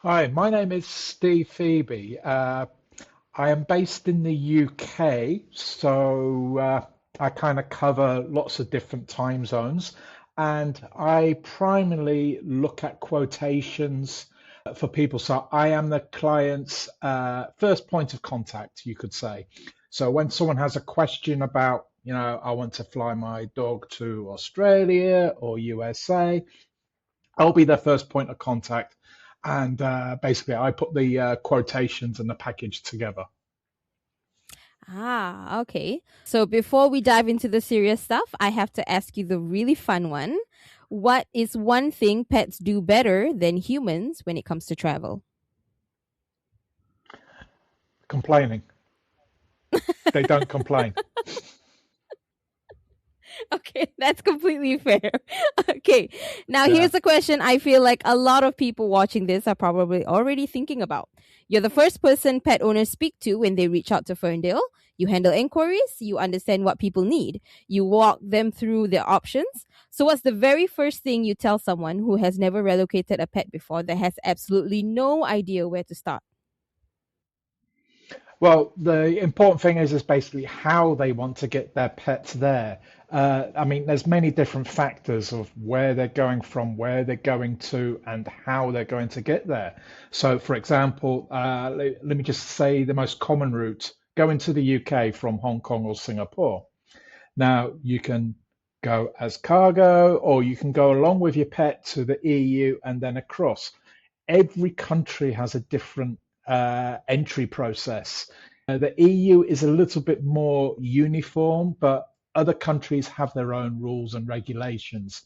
Hi, my name is Steve Phoebe. I am based in the UK, so I kind of cover lots of different time zones, and I primarily look at quotations for people. So I am the client's first point of contact, you could say. So when someone has a question about, I want to fly my dog to Australia or USA, I'll be their first point of contact, and basically, I put the quotations and the package together. Ah, okay. So before we dive into the serious stuff, I have to ask you the really fun one. What is one thing pets do better than humans when it comes to travel? Complaining, they don't complain. Okay, that's completely fair. Okay, now Yeah. here's a question I feel like a lot of people watching this are probably already thinking about. You're the first person pet owners speak to when they reach out to Ferndale. You handle inquiries, you understand what people need, you walk them through their options. So, what's the very first thing you tell someone who has never relocated a pet before that has absolutely no idea where to start? Well, the important thing is basically how they want to get their pets there. I mean, there's many different factors of where they're going from, where they're going to, and how they're going to get there. So, for example, let me just say the most common route going to the UK from Hong Kong or Singapore. Now, you can go as cargo, or you can go along with your pet to the EU and then across. Every country has a different entry process. The EU is a little bit more uniform, but other countries have their own rules and regulations.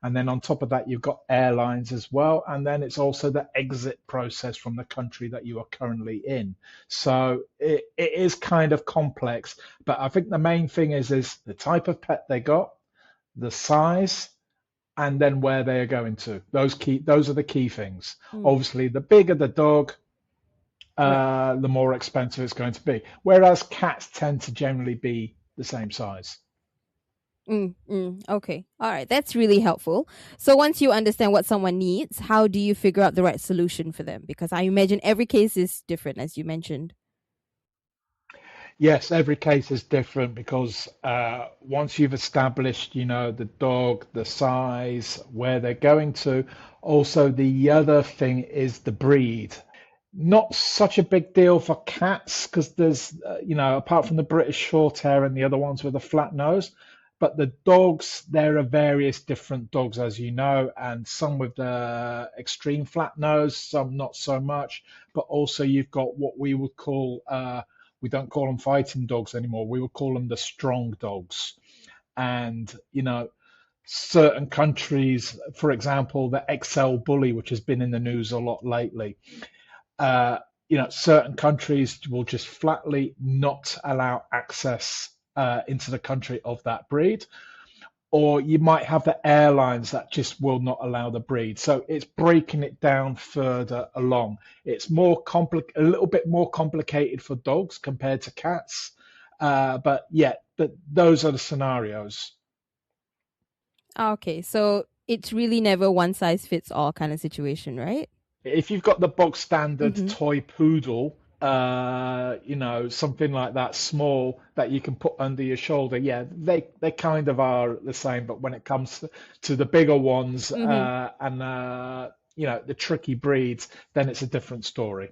And then on top of that, you've got airlines as well. And then it's also the exit process from the country that you are currently in. So it is kind of complex. But I think the main thing is the type of pet they got, the size, and then where they are going to. Those are the key things. Mm, Obviously, the bigger the dog, right. the more expensive it's going to be. Whereas cats tend to generally be the same size. Okay. All right. That's really helpful. So once you understand what someone needs, how do you figure out the right solution for them? Because I imagine every case is different, as you mentioned. Yes, every case is different because once you've established, the dog, the size, where they're going to, also the other thing is the breed. Not such a big deal for cats because there's, apart from the British short hair and the other ones with a flat nose, but the dogs, there are various different dogs, as you know, and some with the extreme flat nose, some not so much. But also, you've got what we would call, we don't call them fighting dogs anymore. We would call them the strong dogs. And, certain countries, for example, the XL bully, which has been in the news a lot lately, uh, certain countries will just flatly not allow access into the country of that breed, or you might have the airlines that just will not allow the breed. So it's breaking it down further along. It's a little bit more complicated for dogs compared to cats, but yeah, but those are the scenarios. Okay. So it's really never one size fits all kind of situation, right? If you've got the bog standard Mm-hmm. toy poodle, something like that small that you can put under your shoulder, yeah, they kind of are the same. But when it comes to the bigger ones Mm-hmm. and the tricky breeds, then it's a different story.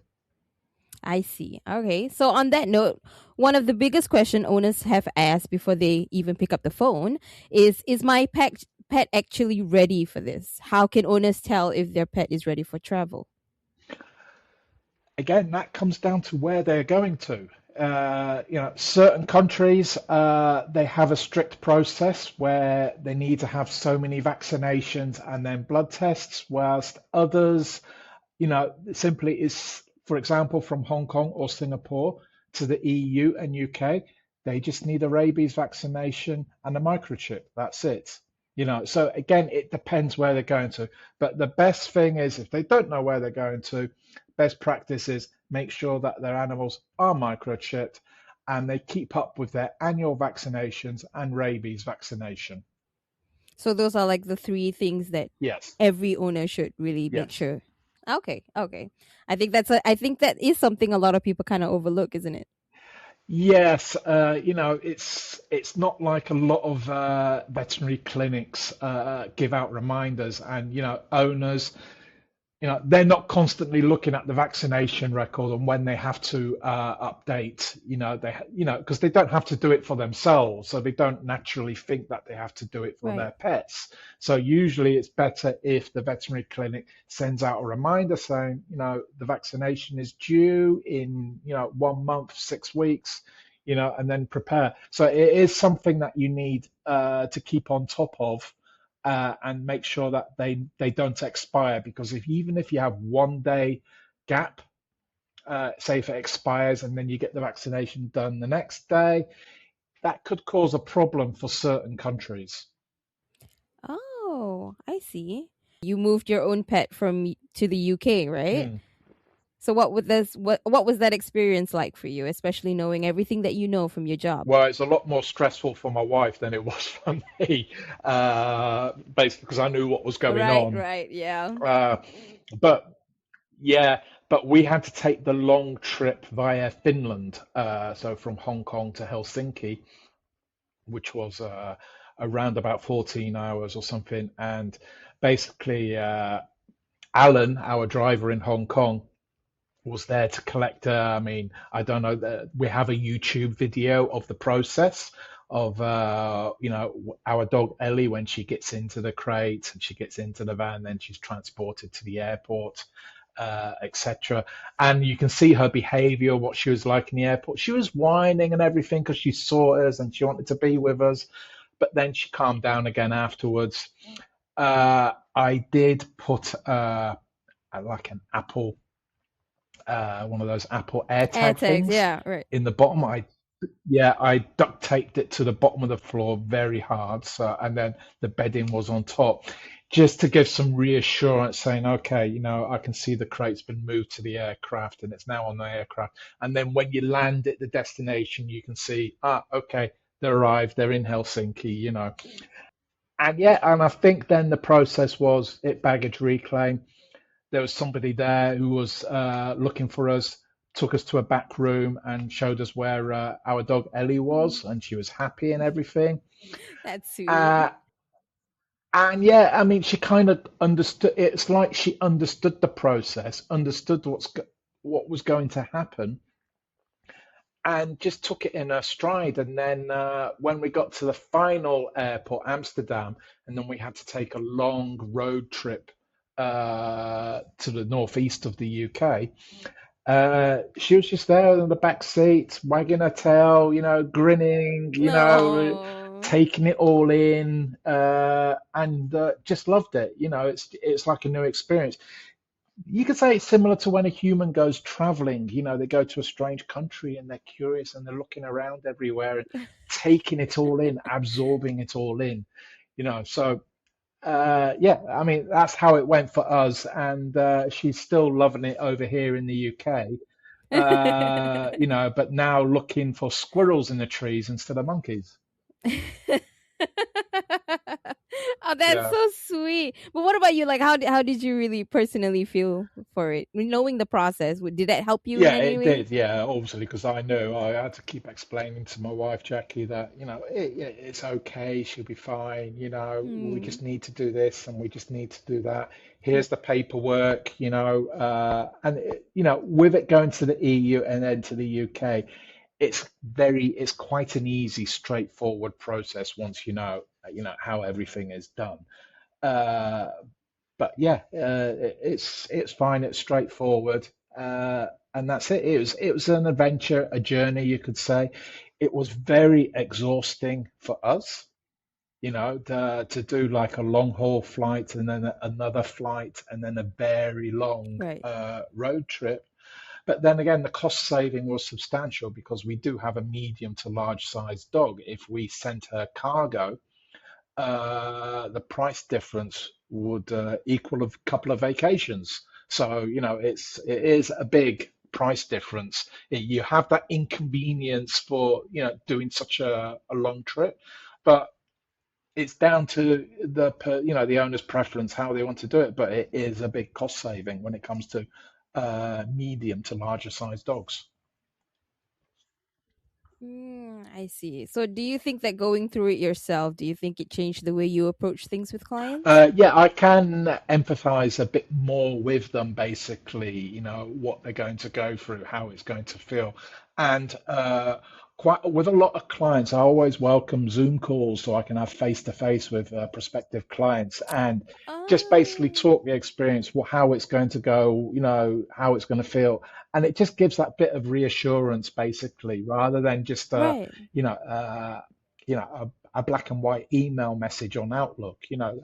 I see. Okay. So on that note, one of the biggest question owners have asked before they even pick up the phone is my pet actually ready for this? How can owners tell if their pet is ready for travel? Again, that comes down to where they're going to. Certain countries they have a strict process where they need to have so many vaccinations and then blood tests, whilst others, simply is, for example, from Hong Kong or Singapore to the EU and UK, they just need a rabies vaccination and a microchip. That's it. So again, it depends where they're going to. But the best thing is if they don't know where they're going to, best practice is make sure that their animals are microchipped and they keep up with their annual vaccinations and rabies vaccination. So those are like the three things that Yes, every owner should really make yes. sure. Okay, okay. I think that is something a lot of people kind of overlook, isn't it? Yes, it's not like a lot of veterinary clinics give out reminders, and owners, they're not constantly looking at the vaccination record and when they have to update, because they don't have to do it for themselves, so they don't naturally think that they have to do it for Right. their pets. So usually it's better if the veterinary clinic sends out a reminder saying, the vaccination is due in, 1 month, 6 weeks, and then prepare. So it is something that you need to keep on top of and make sure that they don't expire. Because even if you have 1 day gap, say if it expires and then you get the vaccination done the next day, that could cause a problem for certain countries. Oh, I see. You moved your own pet to the UK, right? Mm. So what was that experience like for you, especially knowing everything that you know from your job? Well, it's a lot more stressful for my wife than it was for me, basically because I knew what was going Right, on. right, yeah. Uh, but yeah, but we had to take the long trip via Finland, so from Hong Kong to Helsinki, which was around about 14 hours or something. And basically, Alan, our driver in Hong Kong, was there to collect. I mean, I don't know that we have a YouTube video of the process of our dog Ellie when she gets into the crate and she gets into the van, then she's transported to the airport, etc. And you can see her behavior, what she was like in the airport. She was whining and everything because she saw us and she wanted to be with us, but then she calmed down again afterwards. I did put like an Apple, one of those Apple Air AirTag tags, things yeah, right. in the bottom. I duct taped it to the bottom of the floor very hard, so and then the bedding was on top, just to give some reassurance, saying, okay, I can see the crate's been moved to the aircraft and it's now on the aircraft. And then when you land at the destination, you can see, okay, they arrived, they're in Helsinki. And yeah, and I think then the process was it baggage reclaim. There was somebody there who was looking for us, took us to a back room and showed us where our dog Ellie was, and she was happy and everything. That's sweet. Uh, and yeah, I mean, she kind of understood. It's like she understood the process, understood what was going to happen, and just took it in her stride. And then when we got to the final airport, Amsterdam, and then we had to take a long road trip to the northeast of the UK. She was just there in the back seat, wagging her tail, grinning, No. taking it all in, and just loved it. It's like a new experience. You could say it's similar to when a human goes traveling. They go to a strange country and they're curious and they're looking around everywhere and taking it all in, absorbing it all in. So yeah, I mean, that's how it went for us, and she's still loving it over here in the UK. But now looking for squirrels in the trees instead of monkeys. Oh, that's Yeah. so sweet. But what about you? Like, how did you really personally feel for it? Knowing the process, did that help you in Yeah, any it way? did. Yeah, obviously, because I knew I had to keep explaining to my wife, Jackie, that, it's okay. She'll be fine. We Hmm. just need to do this and we just need to do that. Here's the paperwork, and, with it going to the EU and then to the UK, it's quite an easy, straightforward process once how everything is done. Uh, but yeah, it's fine. It's straightforward, and that's it. It was an adventure, a journey, you could say. It was very exhausting for us, to do like a long haul flight and then another flight and then a very long Right. road trip. But then again, the cost saving was substantial because we do have a medium to large size dog. If we sent her cargo, the price difference would equal a couple of vacations. So, it is a big price difference. You have that inconvenience for, doing such a long trip, but it's down to the owner's preference how they want to do it, but it is a big cost saving when it comes to medium to larger size dogs. I see. So, do you think that going through it yourself, do you think it changed the way you approach things with clients? Yeah, I can empathize a bit more with them, basically, what they're going to go through, how it's going to feel. And quite with a lot of clients, I always welcome Zoom calls so I can have face to face with prospective clients and just basically Ah, talk the experience, how it's going to go, how it's going to feel. And it just gives that bit of reassurance, basically, rather than just right. you know, uh, a black and white email message on Outlook.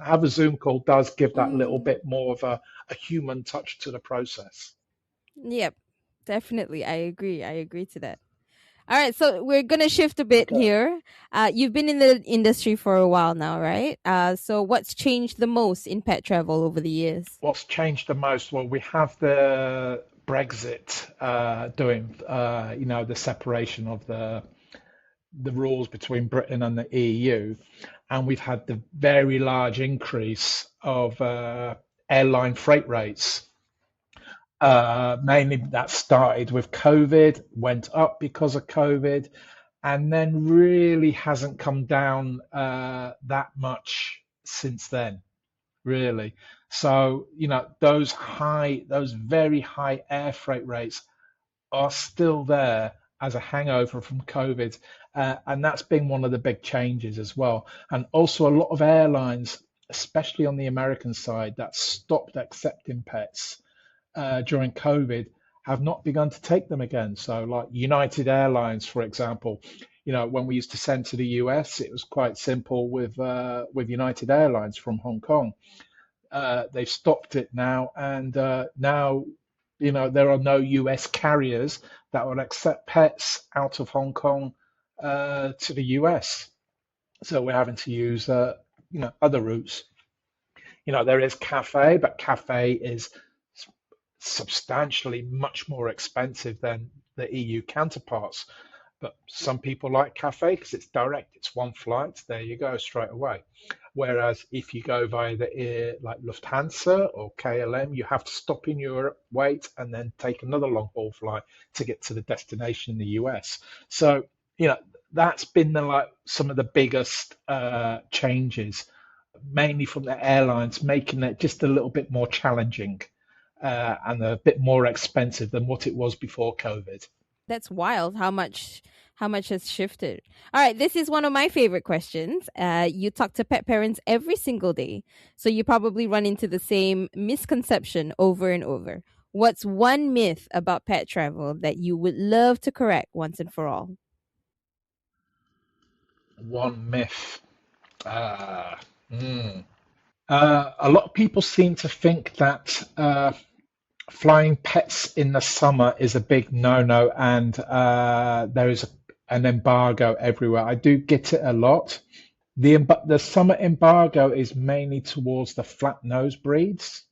Have a Zoom call does give that little Mm, bit more of a human touch to the process. yep, definitely. I agree. I agree to that. All right, so we're gonna shift a bit Okay. here. You've been in the industry for a while now, right? So what's changed the most in pet travel over the years? What's changed the most? Well, we have the Brexit doing, the separation of the rules between Britain and the EU, and we've had the very large increase of airline freight rates. Mainly that started with COVID, went up because of COVID, and then really hasn't come down that much since then, really. So, those very high air freight rates are still there as a hangover from COVID. And that's been one of the big changes as well. And also, a lot of airlines, especially on the American side, that stopped accepting pets during COVID have not begun to take them again. So, like United Airlines, for example, when we used to send to the US, it was quite simple with United Airlines from Hong Kong. They've stopped it now, and now there are no US carriers that will accept pets out of Hong Kong to the US. So we're having to use other routes. There is Cafe, but Cafe is substantially much more expensive than the EU counterparts. But some people like Cafe because it's direct, it's one flight, there you go, straight away. Whereas if you go via the air like Lufthansa or KLM, you have to stop in Europe, wait, and then take another long haul flight to get to the destination in the US. So, you know, that's been some of the biggest changes, mainly from the airlines, making it just a little bit more challenging and a bit more expensive than what it was before COVID. That's wild how much has shifted. All right, this is one of my favorite questions. You talk to pet parents every single day, so you probably run into the same misconception over and over. What's one myth about pet travel that you would love to correct once and for all? One myth. Uh, hmm. A lot of people seem to think that flying pets in the summer is a big no-no, and there is an embargo everywhere. I do get it a lot. The summer embargo is mainly towards the flat nose breeds.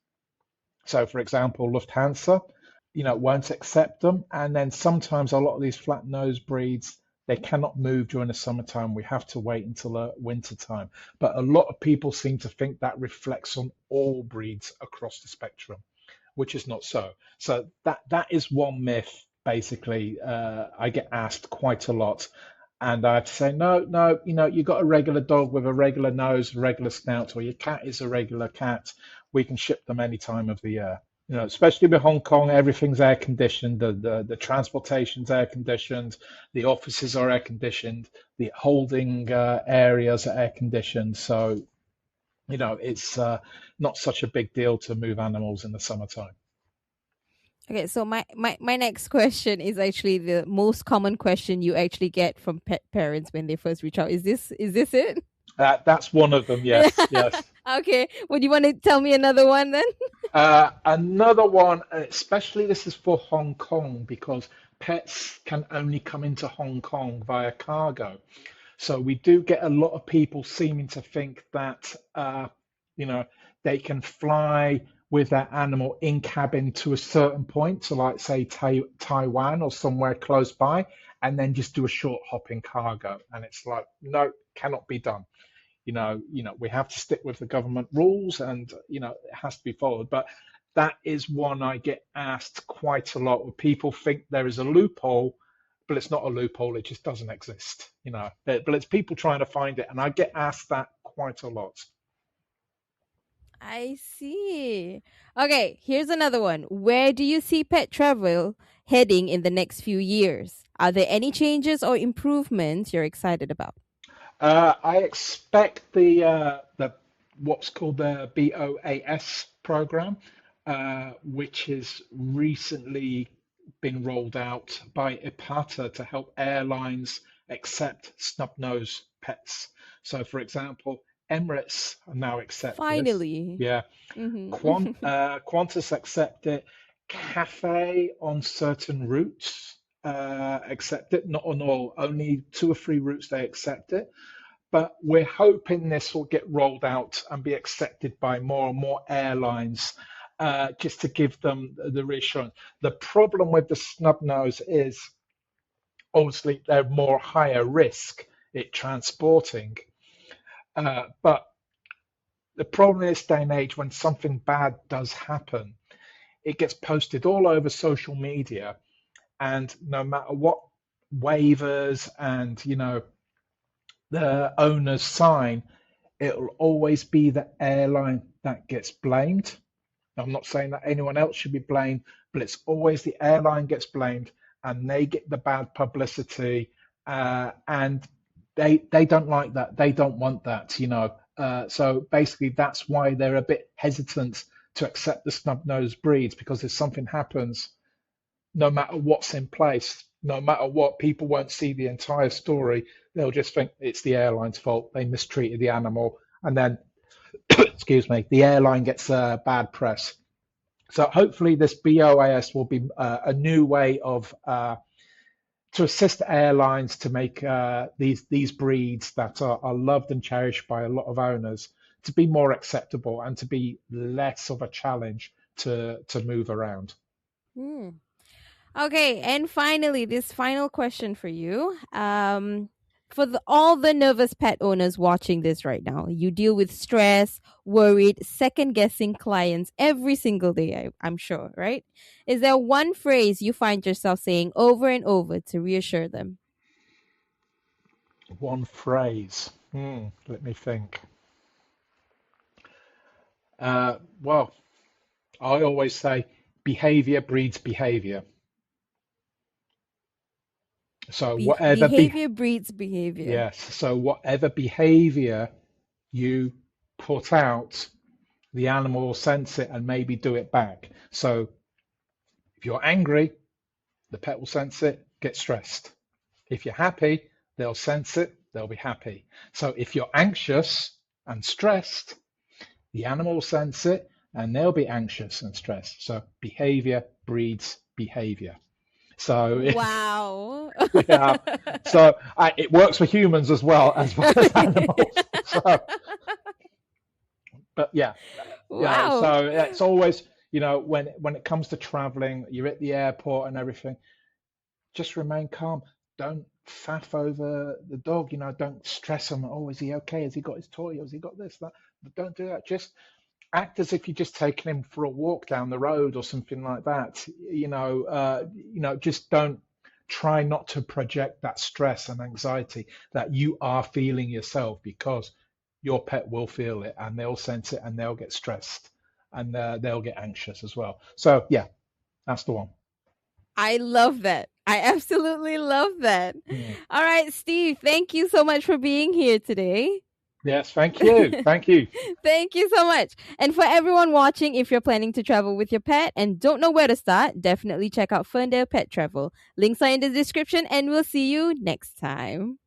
So, for example, Lufthansa, won't accept them. And then sometimes a lot of these flat nose breeds, they cannot move during the summertime. We have to wait until the winter time. But a lot of people seem to think that reflects on all breeds across the spectrum, which is not so. So that is one myth. Basically, I get asked quite a lot, and I have to say, no, no, you got a regular dog with a regular nose, a regular snout, or your cat is a regular cat. We can ship them any time of the year. Especially with Hong Kong, everything's air conditioned. The transportation's air conditioned. The offices are air conditioned. The holding areas are air conditioned. So it's not such a big deal to move animals in the summertime. Okay, so my next question is actually the most common question you actually get from pet parents when they first reach out. Is this it? That's one of them. Yes, yes. Okay. Would you want to tell me another one then? Another one, especially this is for Hong Kong because pets can only come into Hong Kong via cargo. So we do get a lot of people seeming to think that you know they can fly with their animal in cabin to a certain point, so like say Taiwan or somewhere close by, and then just do a short hop in cargo. And it's like, no, cannot be done. we have to stick with the government rules, and it has to be followed. But that is one I get asked quite a lot, where people think there is a loophole, but it's not a loophole. It just doesn't exist. But it's people trying to find it, and I get asked that quite a lot. I see. Okay, here's another one. Where do you see pet travel heading in the next few years? Are there any changes or improvements you're excited about? I expect the what's called the BOAS program, which has recently been rolled out by IPATA to help airlines accept snub-nosed pets. So, for example, Emirates now accept this. Finally. Yeah, Mm-hmm. Qantas accept it. Cathay on certain routes accept it. Not on all. Only two or three routes they accept it. But we're hoping this will get rolled out and be accepted by more and more airlines, just to give them the reassurance. The problem with the snub nose is obviously they're more higher risk at transporting. But the problem in this day and age, when something bad does happen, it gets posted all over social media, and no matter what waivers and the owners sign, it'll always be the airline that gets blamed. I'm not saying that anyone else should be blamed, but it's always the airline gets blamed, and they get the bad publicity, and they don't like that. They don't want that. So basically, that's why they're a bit hesitant to accept the snub nosed breeds, because if something happens, no matter what's in place, no matter what, people won't see the entire story. They'll just think it's the airline's fault. They mistreated the animal, and then, excuse me, the airline gets bad press. So hopefully, this BOAS will be a new way of to assist airlines to make these breeds that are loved and cherished by a lot of owners to be more acceptable and to be less of a challenge to move around. Hmm. Okay, and finally, this final question for you. For all the nervous pet owners watching this right now, you deal with stress, worried, second guessing clients every single day, I'm sure, right? Is there one phrase you find yourself saying over and over to reassure them? One phrase. Let me think. Well, I always say behavior breeds behavior. So whatever be Behavior breeds behavior. Yes, so whatever behavior you put out, the animal will sense it and maybe do it back. So if you're angry, the pet will sense it, get stressed. If you're happy, they'll sense it, they'll be happy. So if you're anxious and stressed, the animal will sense it and they'll be anxious and stressed. So behavior breeds behavior. So Wow. yeah, so it works for humans as well as animals. So, but yeah, Wow. so it's always, when it comes to traveling, you're at the airport and everything, just remain calm. Don't faff over the dog. Don't stress him. Oh, is he okay? Has he got his toy? Has he got this, that? But don't do that. Just act as if you're just taking him for a walk down the road or something like that. Just don't try not to project that stress and anxiety that you are feeling yourself, because your pet will feel it and they'll sense it and they'll get stressed and they'll get anxious as well. So yeah, that's the one. I love that. I absolutely love that. Mm. All right, Steve, thank you so much for being here today. Yes, thank you. Thank you. Thank you so much. And for everyone watching, if you're planning to travel with your pet and don't know where to start, definitely check out Ferndale Pet Travel. Links are in the description, and we'll see you next time.